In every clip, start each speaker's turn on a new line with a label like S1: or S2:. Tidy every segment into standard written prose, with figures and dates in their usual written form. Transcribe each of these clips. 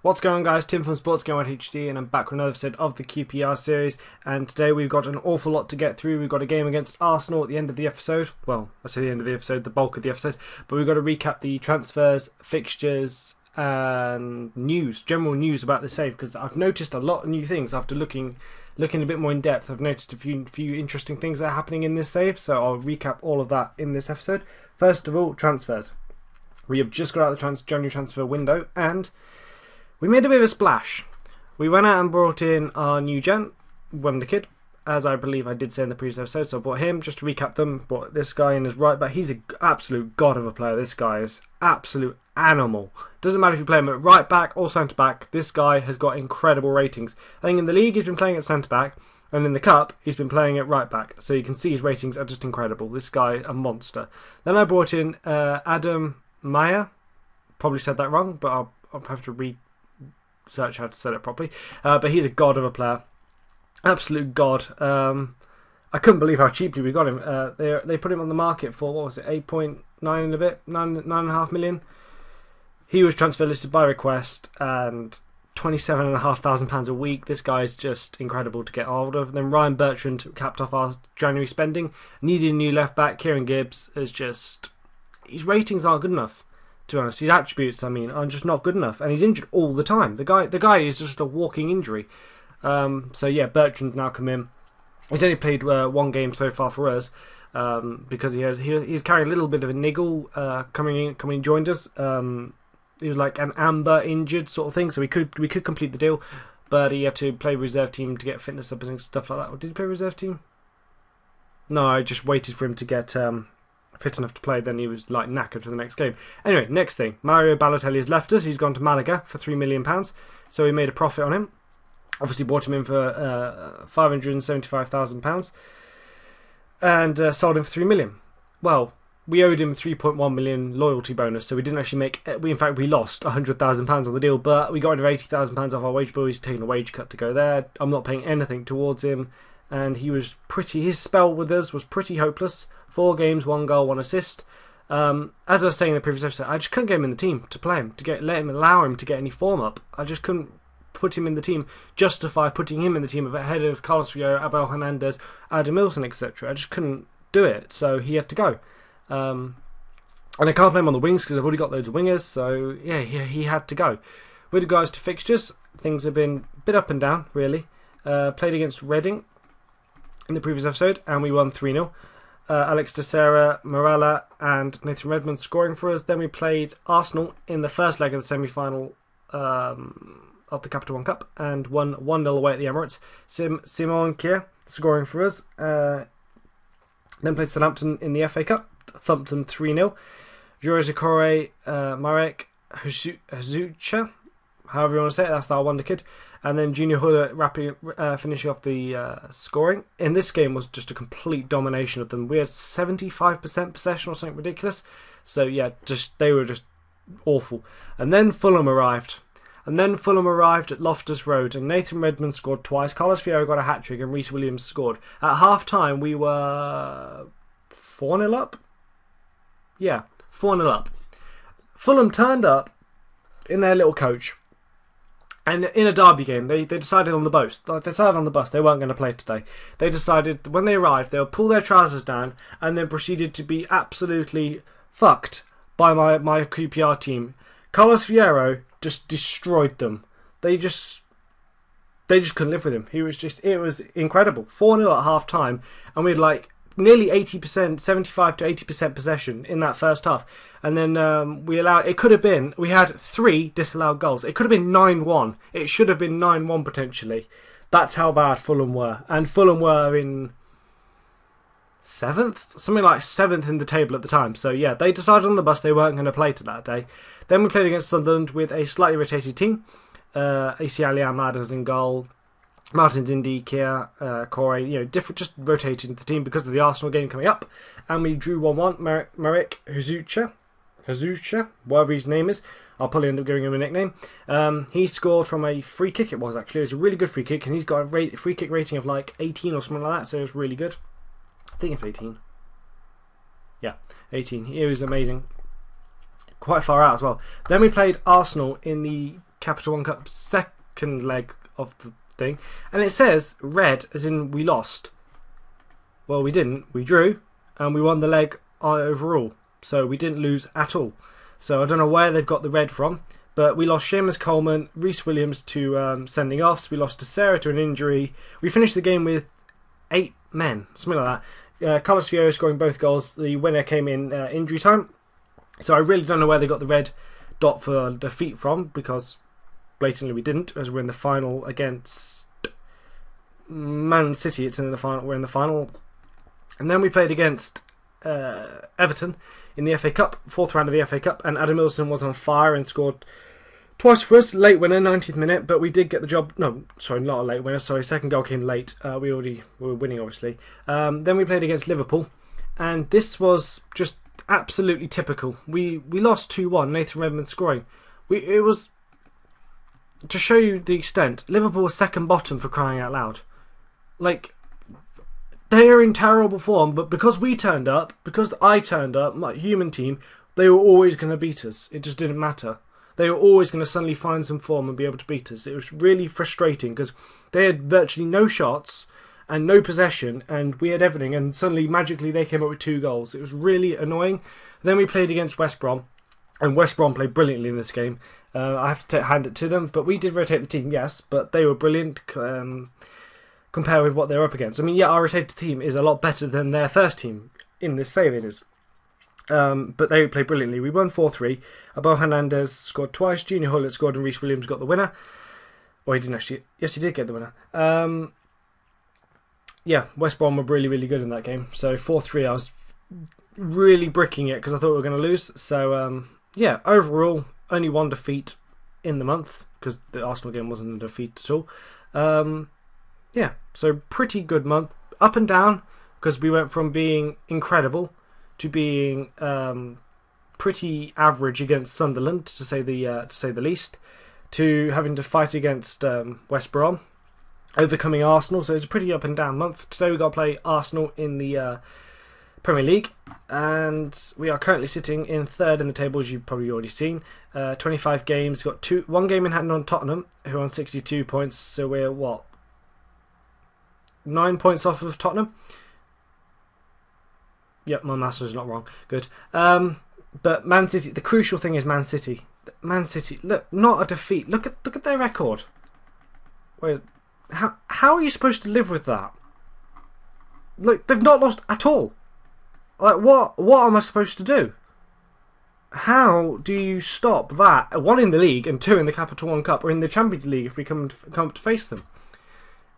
S1: What's going on, guys? Tim from Sports Game HD, and I'm back with another episode of the QPR series. And today we've got an awful lot to get through. We've got a game against Arsenal at the end of the episode. Well, I say the end of the episode, the bulk of the episode. But we've got to recap the transfers, fixtures, and news, general news about the save. Because I've noticed a lot of new things after looking a bit more in depth. I've noticed a few interesting things that are happening in this save. So I'll recap all of that in this episode. First of all, transfers. We have just got out of the January transfer window, and we made a bit of a splash. We went out and brought in our new gent, the kid, as I believe I did say in the previous episode. So I bought him, just to recap them. Bought this guy in as right back. He's an absolute god of a player. This guy is absolute animal. Doesn't matter if you play him at right back or centre back. This guy has got incredible ratings. I think in the league he's been playing at centre back, and in the cup he's been playing at right back. So you can see his ratings are just incredible. This guy, a monster. Then I brought in Adam Maya. Probably said that wrong, but I'll have to research how to say it properly. But he's a god of a player, absolute god. I couldn't believe how cheaply we got him. They put him on the market for, what was it, 8.9 and a bit, 9.5 million. He was transfer listed by request, and £27,500 a week. This guy's just incredible to get hold of. Then Ryan Bertrand capped off our January spending. Needed a new left back. Kieran Gibbs is just, his ratings aren't good enough. To be honest, his attributes, are just not good enough, and he's injured all the time. The guy is just a walking injury. So yeah, Bertrand's now come in. He's only played one game so far for us, because he's carrying a little bit of a niggle coming in, joined us. He was like an amber injured sort of thing, so we could complete the deal, but he had to play reserve team to get fitness up and stuff like that. Or did he play reserve team? No, I just waited for him to get fit enough to play, then he was like knackered for the next game. Anyway, next thing, Mario Balotelli has left us. He's gone to Malaga for £3 million, so we made a profit on him. Obviously bought him in for £575,000 and sold him for £3 million. Well, we owed him £3.1 million loyalty bonus, so we didn't actually make. In fact, we lost £100,000 on the deal, but we got rid of £80,000 off our wage bill. He's taking a wage cut to go there. I'm not paying anything towards him, and he was his spell with us was pretty hopeless. 4 games, 1 goal, 1 assist. As I was saying in the previous episode, I just couldn't get him in the team to play him, allow him to get any form up. I just couldn't put him in the team, justify putting him in the team ahead of Carlos Vieira, Abel Hernandez, Adam Wilson, etc. I just couldn't do it, so he had to go. And I can't play him on the wings because I've already got loads of wingers, so yeah, he had to go. With regards to fixtures, things have been a bit up and down, really. Played against Reading in the previous episode, and we won 3-0. Alex Teixeira, Morala and Nathan Redmond scoring for us. Then we played Arsenal in the first leg of the semi-final of the Capital One Cup and won 1-0 away at the Emirates. Simon Kier scoring for us. Then played Southampton in the FA Cup, thumped them 3-0. Jurozikore, Marek Hazucha, however you want to say it, that's our wonder kid. And then Junior Huller finishing off the scoring. In this game was just a complete domination of them. We had 75% possession or something ridiculous. So yeah, they were just awful. And then Fulham arrived. At Loftus Road, and Nathan Redmond scored twice. Carlos Vieira got a hat-trick and Reece Williams scored. At half-time, we were 4-0 up? Yeah, 4-0 up. Fulham turned up in their little coach. And in a derby game, they decided on the bus. They weren't going to play today. They decided when they arrived, they would pull their trousers down and then proceeded to be absolutely fucked by my QPR team. Carlos Vieira just destroyed them. They just couldn't live with him. It was incredible. 4-0 at half time, and we had like nearly 80%, 75 to 80% possession in that first half. And then we had 3 disallowed goals. It could have been 9-1. It should have been 9-1 potentially. That's how bad Fulham were. And Fulham were in 7th? Something like 7th in the table at the time. So yeah, they decided on the bus they weren't going to play to that day. Then we played against Sunderland with a slightly rotated team. AC Ahmad was in goal. Martin Zindi, Kia, Corey, different, just rotating the team because of the Arsenal game coming up. And we drew 1-1. Marek Hazucha, whatever his name is. I'll probably end up giving him a nickname. He scored from a free kick, it was actually. It was a really good free kick, and he's got a free kick rating of like 18 or something like that, so it was really good. I think it's 18. Yeah, 18. It was amazing. Quite far out as well. Then we played Arsenal in the Capital One Cup second leg of the thing, and it says red as in we lost. Well, we didn't. We drew, and we won the leg overall. So we didn't lose at all. So I don't know where they've got the red from, but we lost Seamus Coleman, Reece Williams to sending offs. We lost to Sarah to an injury. We finished the game with 8 men, something like that. Carlos Fierro scoring both goals. The winner came in injury time. So I really don't know where they got the red dot for defeat from, because blatantly we didn't, as we're in the final against Man City. It's in the final. We're in the final. And then we played against Everton in the FA Cup, 4th round of the FA Cup, and Adam Wilson was on fire and scored twice for us. Late winner, 90th minute, but we did get the job. No, sorry, not a late winner. Sorry, second goal came late. We were winning, obviously. Then we played against Liverpool, and this was just absolutely typical. We lost 2-1. Nathan Redmond scoring. It was, to show you the extent, Liverpool was second bottom, for crying out loud. Like, they are in terrible form, but because we turned up, because I turned up, my human team, they were always going to beat us. It just didn't matter. They were always going to suddenly find some form and be able to beat us. It was really frustrating because they had virtually no shots and no possession, and we had everything, and suddenly, magically, they came up with 2 goals. It was really annoying. Then we played against West Brom, and West Brom played brilliantly in this game. I have to hand it to them, but we did rotate the team, yes, but they were brilliant compared with what they're up against. I mean, yeah, our rotated team is a lot better than their first team, in this save it is. But they played brilliantly. We won 4-3. Abel Hernandez scored twice, Junior Hoylett scored, and Reece Williams got the winner. Well, he didn't actually. Yes, he did get the winner. Yeah, West Brom were really, really good in that game. So 4-3, I was really bricking it because I thought we were going to lose. So, yeah, overall, only 1 defeat in the month because the Arsenal game wasn't a defeat at all. Yeah, so pretty good month. Up and down, because we went from being incredible to being pretty average against Sunderland, to say the least, to having to fight against West Brom, overcoming Arsenal. So it's a pretty up and down month. Today we've got to play Arsenal in the Premier League, and we are currently sitting in 3rd in the table, as you've probably already seen. 25 games, got 1 game in hand on Tottenham, who are on 62 points. So we're what? 9 points off of Tottenham. Yep, my maths is not wrong. Good. But Man City, the crucial thing is Man City. Man City, look, not a defeat. Look at their record. Wait, how are you supposed to live with that? Look, they've not lost at all. Like, what am I supposed to do? How do you stop that? 1 in the league and 2 in the Capital One Cup, or in the Champions League if we come to face them.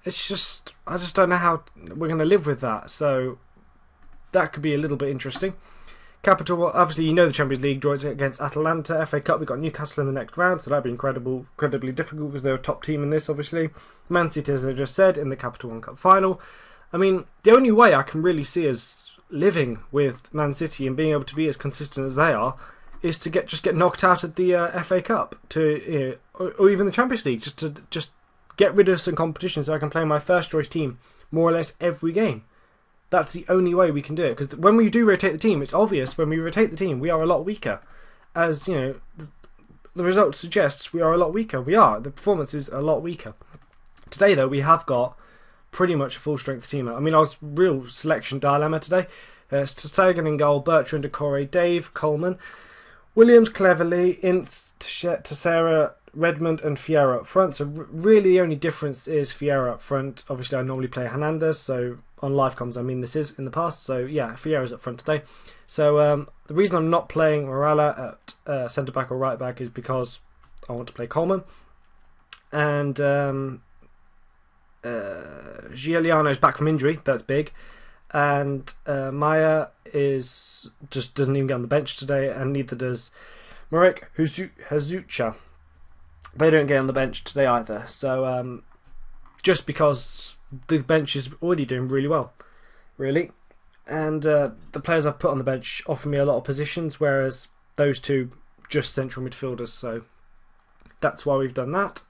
S1: It's just, I just don't know how we're going to live with that. So that could be a little bit interesting. Capital, obviously, you know the Champions League draw against Atalanta. FA Cup, we've got Newcastle in the next round, so that'd be incredibly difficult because they're a top team in this, obviously. Man City, as I just said, in the Capital One Cup final. I mean, the only way I can really see us living with Man City and being able to be as consistent as they are is to just get knocked out at the FA Cup, or even the Champions League, just to get rid of some competition so I can play my first choice team more or less every game. That's the only way we can do it, because when we do rotate the team, it's obvious when we rotate the team we are a lot weaker. As you know, the result suggests we are a lot weaker. We are. The performance is a lot weaker. Today, though, we have got pretty much a full strength team. I mean, I was real selection dilemma today. Stegen in goal, Bertrand, Decore, Dave, Coleman, Williams, Cleverley, Ince, Teixeira, Redmond and Fierro up front. So really the only difference is Fierro up front. Obviously I normally play Hernandez, so on live comms I mean this is in the past. So yeah, Fierro's up front today. So the reason I'm not playing Morala at centre back or right back is because I want to play Coleman. And Giuliano's back from injury, that's big. And Maya just doesn't even get on the bench today, and neither does Marek Hazucha. They don't get on the bench today either. So just because the bench is already doing really well, really. And the players I've put on the bench offer me a lot of positions, whereas those two just central midfielders. So that's why we've done that.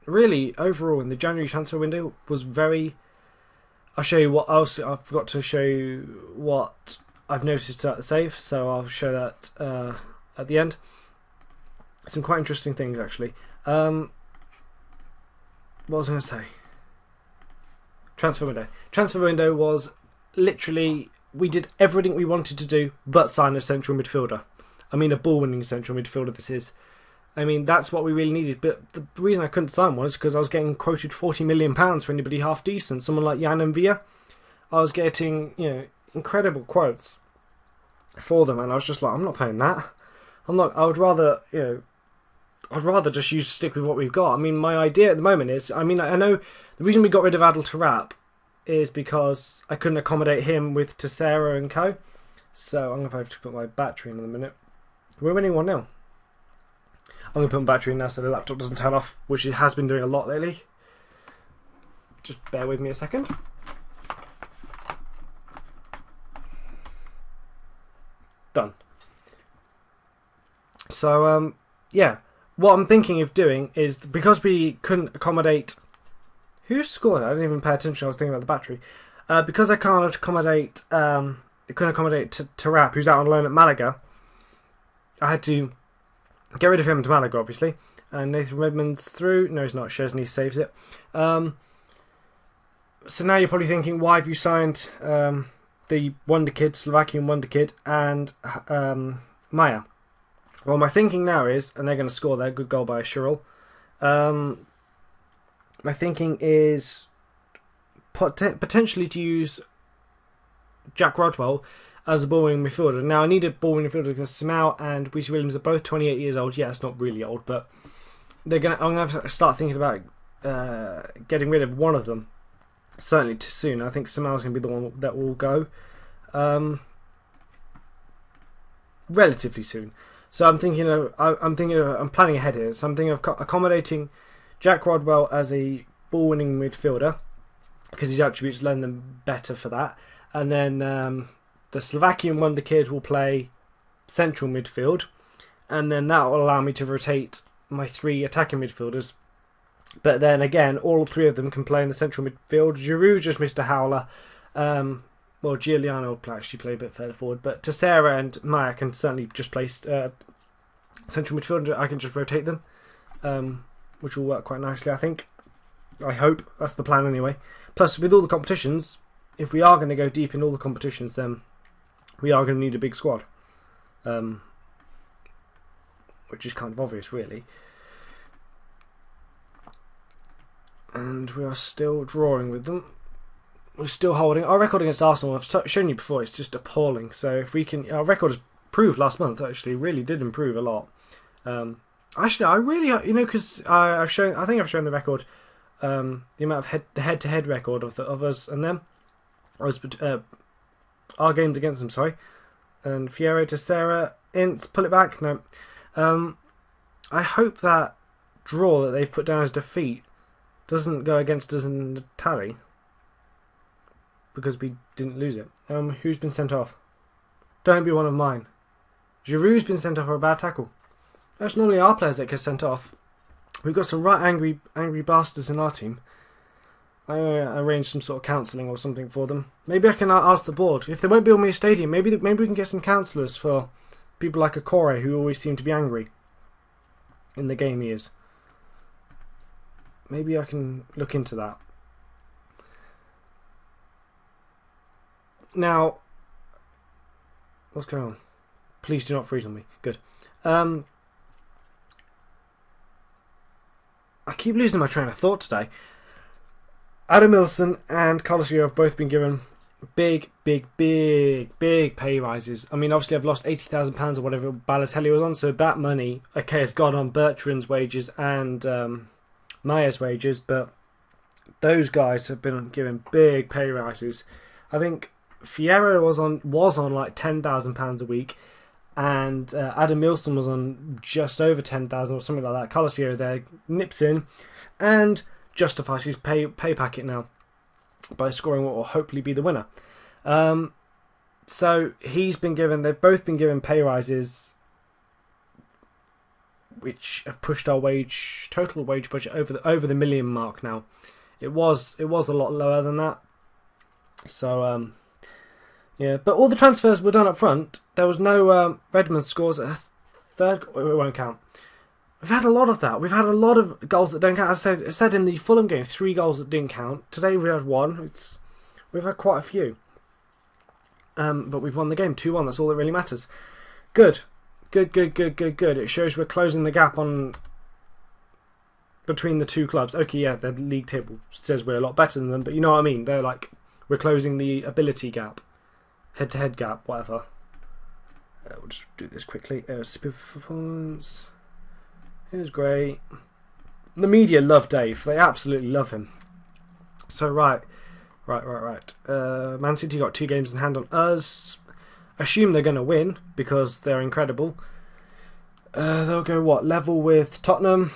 S1: Really, overall, in the January transfer window was very... I'll show you what else. I forgot to show you what I've noticed at the save, so I'll show that at the end. some quite interesting things actually. What was I going to say? Transfer window. Transfer window was literally, we did everything we wanted to do but sign a central midfielder. I mean, a ball-winning central midfielder this is. I mean, that's what we really needed. But the reason I couldn't sign one is because I was getting quoted £40 million for anybody half decent. Someone like Jan and Villa, I was getting, incredible quotes for them, and I was just like, I'm not paying that. I'm not. I would rather, I'd rather just stick with what we've got. I mean, my idea at the moment is, I know the reason we got rid of Adel Tarap is because I couldn't accommodate him with Teixeira and co. So I'm going to have to put my battery in a minute. We're winning 1-0. I'm going to put my battery in now so the laptop doesn't turn off, which it has been doing a lot lately. Just bear with me a second. Done. So, yeah. What I'm thinking of doing is, because we couldn't accommodate... Who scored? I didn't even pay attention, I was thinking about the battery. Because I can't accommodate... I couldn't accommodate Tarap, who's out on loan at Malaga. I had to get rid of him to Malaga, obviously. And Nathan Redmond's through. No, he's not. Szczesny saves it. So now you're probably thinking, why have you signed the wonder kid, Slovakian wonder kid, and Maya? Well, my thinking now is, and they're going to score there, good goal by Shirl. My thinking is potentially to use Jack Rodwell as a ball-winning midfielder. Now, I need a ball-winning midfielder because Simao and Reece Williams are both 28 years old. Yeah, it's not really old, but I'm going to have to start thinking about getting rid of one of them. Certainly too soon. I think Simao's going to be the one that will go relatively soon. So I'm thinking I'm planning ahead here. So I'm thinking of accommodating Jack Rodwell as a ball-winning midfielder because his attributes lend them better for that. And then the Slovakian wonder kid will play central midfield, and then that will allow me to rotate my 3 attacking midfielders. But then again, all 3 of them can play in the central midfield. Giroud just missed a howler. Well, Giuliano will actually play a bit further forward, but Teixeira and Maya can certainly just play central midfield. I can just rotate them, which will work quite nicely, I think. I hope. That's the plan anyway. Plus, with all the competitions, if we are going to go deep in all the competitions, then we are going to need a big squad. Which is kind of obvious, really. And we are still drawing with them. We're still holding. Our record against Arsenal, I've shown you before, it's just appalling. So if we can... Our record has improved last month, actually. Really did improve a lot. Actually, I really... because I think I've shown the record, the amount of the head-to-head record of us and them. Our games against them, sorry. And Fierro to Sarah. Ince, pull it back. No. I hope that draw that they've put down as defeat doesn't go against us in the tally, because we didn't lose it. Who's been sent off? Don't be one of mine. Giroud's been sent off for a bad tackle. That's normally our players that get sent off. We've got some right angry bastards in our team. I arrange some sort of counselling or something for them. Maybe I can ask the board. If they won't build me a stadium, maybe we can get some counsellors for people like Okore, who always seem to be angry in the game years. Maybe I can look into that. Now, what's going on? Please do not freeze on me. Good. I keep losing my train of thought today. Adam Milson and Carlos Vieira have both been given big pay rises. I mean, obviously I've lost £80,000 or whatever Balotelli was on, so that money, okay, has gone on Bertrand's wages and Maya's wages, but those guys have been given big pay rises. I think Fierro was on like £10,000 a week, and Adam Milson was on just over 10,000 or something like that. Carlos Vieira there nips in and justifies his pay packet now by scoring what will hopefully be the winner. So they've both been given pay rises, which have pushed our total wage budget over the million mark now. It was a lot lower than that. So yeah, but all the transfers were done up front. There was no Redmond scores at a third. It won't count. We've had a lot of that. We've had a lot of goals that don't count. As I said in the Fulham game, 3 goals that didn't count. Today we had 1. We've had quite a few. But we've won the game 2-1. That's all that really matters. Good. Good. It shows we're closing the gap on between the two clubs. Okay, yeah, the league table says we're a lot better than them, but you know what I mean. They're like, we're closing the ability gap, head-to-head gap, whatever. We'll just do this quickly. Super performance. It was great. The media love Dave. They absolutely love him. So right. Man City got 2 games in hand on us. Assume they're going to win because they're incredible. They'll go what? Level with Tottenham,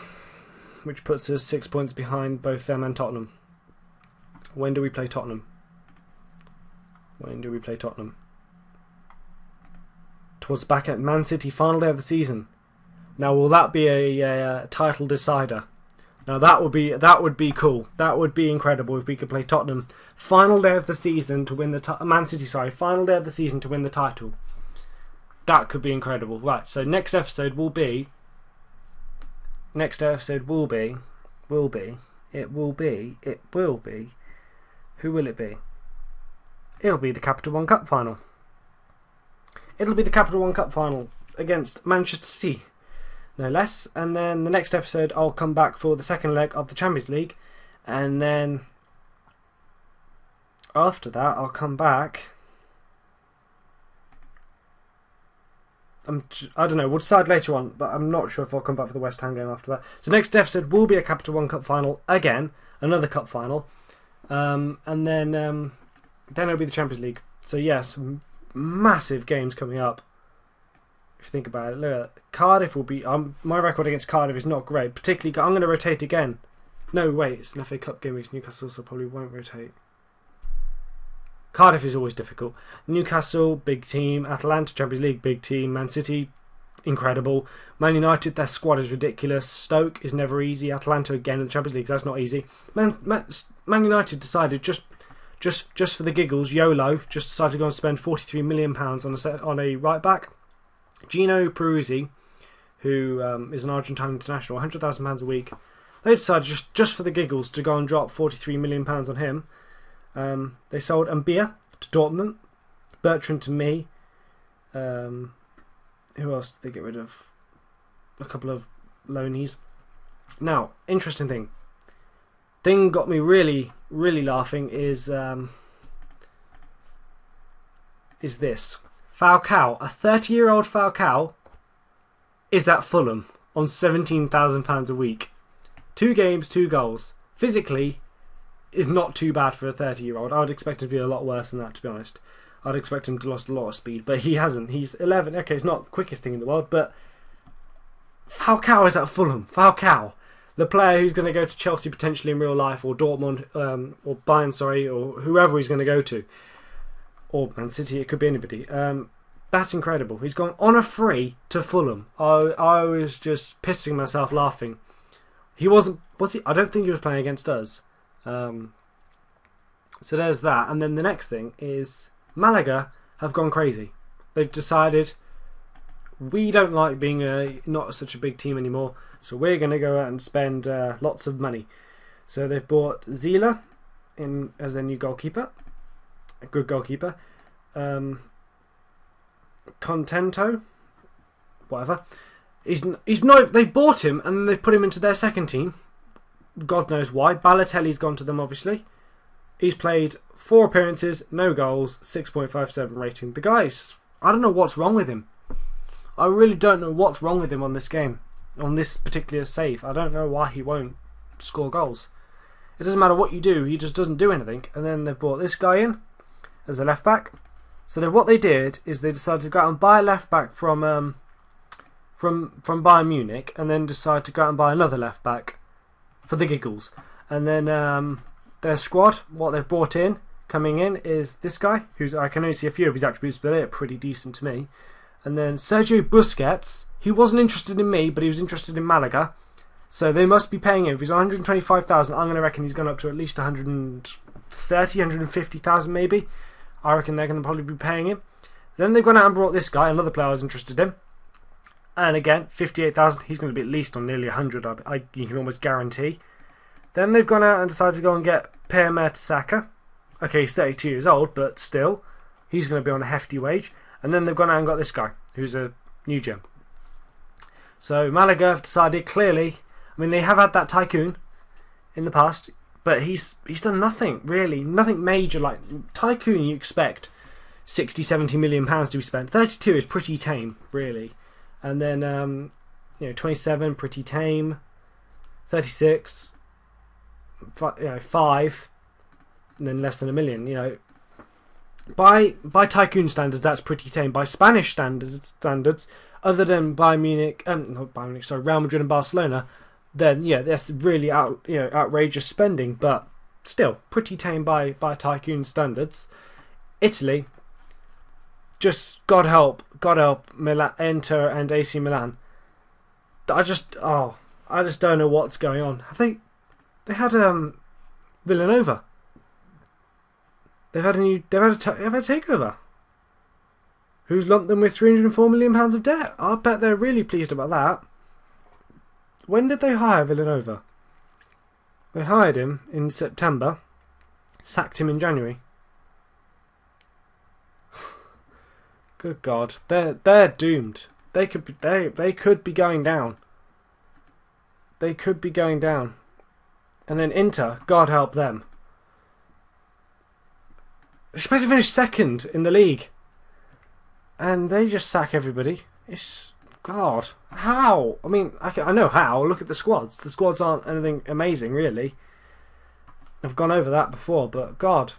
S1: which puts us 6 points behind both them and Tottenham. When do we play Tottenham? Towards the back at Man City, final day of the season. Now, will that be a title decider? Now that would be cool. That would be incredible if we could play Tottenham final day of the season to win the Man City. Sorry, final day of the season to win the title. That could be incredible. Right. So next episode will be. Who will it be? It'll be the Capital One Cup final. It'll be the Capital One Cup final against Manchester City. No less. And then the next episode I'll come back for the second leg of the Champions League, and then after that I'll come back. I don't know, we'll decide later on, but I'm not sure if I'll come back for the West Ham game after that. So next episode will be a Capital One Cup final again, another cup final, and then it'll be the Champions League. So yes, massive games coming up. If you think about it, look at Cardiff will be. My record against Cardiff is not great. Particularly, I'm going to rotate again. No, wait, it's an FA Cup game against Newcastle, so I probably won't rotate. Cardiff is always difficult. Newcastle, big team. Atalanta, Champions League, big team. Man City, incredible. Man United, their squad is ridiculous. Stoke is never easy. Atalanta again in the Champions League, that's not easy. Man United decided just for the giggles, YOLO, just decided to go and spend £43 million on a right back. Gino Peruzzi, who is an Argentine international, £100,000 a week. They decided just for the giggles to go and drop £43 million on him. They sold Mbia to Dortmund, Bertrand to me. Who else did they get rid of? A couple of loanies. Now, interesting thing got me really laughing is this. Falcao, a 30-year-old Falcao, is at Fulham on £17,000 a week. 2 games, 2 goals. Physically, is not too bad for a 30-year-old. I would expect him to be a lot worse than that, to be honest. I'd expect him to lost a lot of speed, but he hasn't. He's 11. Okay, it's not the quickest thing in the world, but Falcao is at Fulham. Falcao, the player who's going to go to Chelsea potentially in real life, or Dortmund, or Bayern, sorry, or whoever he's going to go to. Or Man City, it could be anybody. That's incredible. He's gone on a free to Fulham. I was just pissing myself laughing. He wasn't, was he? I don't think he was playing against us. So there's that. And then the next thing is Malaga have gone crazy. They've decided we don't like being not such a big team anymore, so we're going to go out and spend lots of money. So they've bought Zila in as their new goalkeeper. A good goalkeeper. Contento, whatever. He's not. They've bought him and then they've put him into their second team. God knows why. Balotelli's gone to them, obviously. He's played 4 appearances, no goals, 6.57 rating. The guy's, I don't know what's wrong with him. I really don't know what's wrong with him on this game, on this particular save. I don't know why he won't score goals. It doesn't matter what you do, he just doesn't do anything. And then they've brought this guy in as a left back. So what they did is they decided to go out and buy a left back from Bayern Munich, and then decide to go out and buy another left back for the giggles. And then their squad, what they've brought in, coming in, is this guy, who's, I can only see a few of his attributes, but they're pretty decent to me. And then Sergio Busquets, he wasn't interested in me, but he was interested in Malaga. So they must be paying him. If he's 125,000, I'm going to reckon he's gone up to at least 130, 150,000 maybe. I reckon they're going to probably be paying him. Then they've gone out and brought this guy, another player I was interested in. And again, 58,000. He's going to be at least on nearly 100. You can almost guarantee. Then they've gone out and decided to go and get Pierre Mertesacker. Okay, he's 32 years old, but still, he's going to be on a hefty wage. And then they've gone out and got this guy, who's a new gem. So Malaga have decided clearly. I mean, they have had that tycoon in the past, but he's done nothing really, nothing major. Like tycoon, you expect 60, 70 million pounds to be spent. 32 is pretty tame, really. And then 27, pretty tame. 36, 5, and then less than a million. By tycoon standards, that's pretty tame. By Spanish standards, other than Bayern Munich, not Bayern Munich, sorry, Real Madrid and Barcelona, then yeah, that's really outrageous spending. But still, pretty tame by tycoon standards. Italy, just God help Milan, Inter and AC Milan. I just don't know what's going on. I think they had Villanova. They've had a takeover. Who's lumped them with £304 million of debt? I bet they're really pleased about that. When did they hire Villanova? They hired him in September, sacked him in January. Good God, they're doomed. They could be going down. They could be going down. And then Inter, God help them. They're supposed to finish second in the league. And they just sack everybody. It's... God. How? I mean, I know how. Look at the squads. The squads aren't anything amazing, really. I've gone over that before, but God.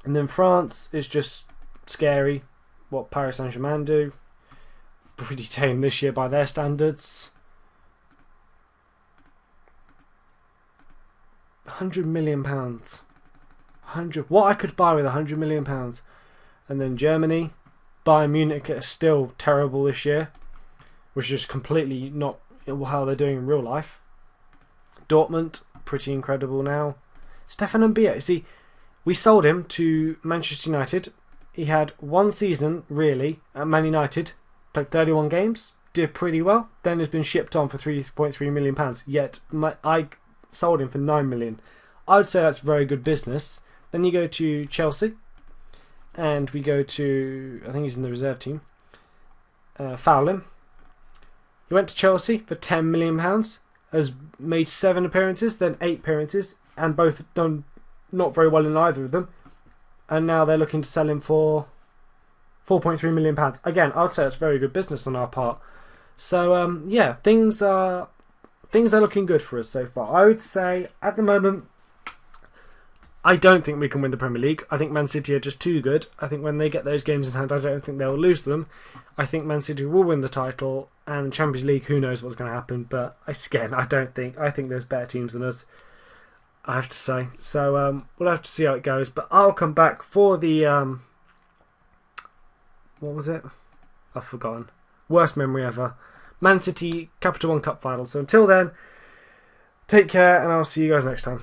S1: And then France is just scary. What Paris Saint-Germain do. Pretty tame this year by their standards. £100 million. What I could buy with £100 million. And then Germany, Bayern Munich are still terrible this year, which is completely not how they're doing in real life. Dortmund, pretty incredible now. Stefan Mbia, see, we sold him to Manchester United. He had one season really at Man United, played 31 games, did pretty well. Then has been shipped on for £3.3 million. Yet I sold him for £9 million. I would say that's very good business. Then you go to Chelsea, and we go to, I think he's in the reserve team, Fowlin. He went to Chelsea for £10 million, has made 7 appearances, then 8 appearances, and both done not very well in either of them. And now they're looking to sell him for £4.3 million. Again, I would say that's very good business on our part. So yeah, things are looking good for us so far. I would say at the moment, I don't think we can win the Premier League. I think Man City are just too good. I think when they get those games in hand, I don't think they'll lose them. I think Man City will win the title, and Champions League, who knows what's going to happen. But again, I think there's better teams than us, I have to say. So we'll have to see how it goes. But I'll come back for the what was it? I've forgotten. Worst memory ever. Man City Capital One Cup final. So until then, take care, and I'll see you guys next time.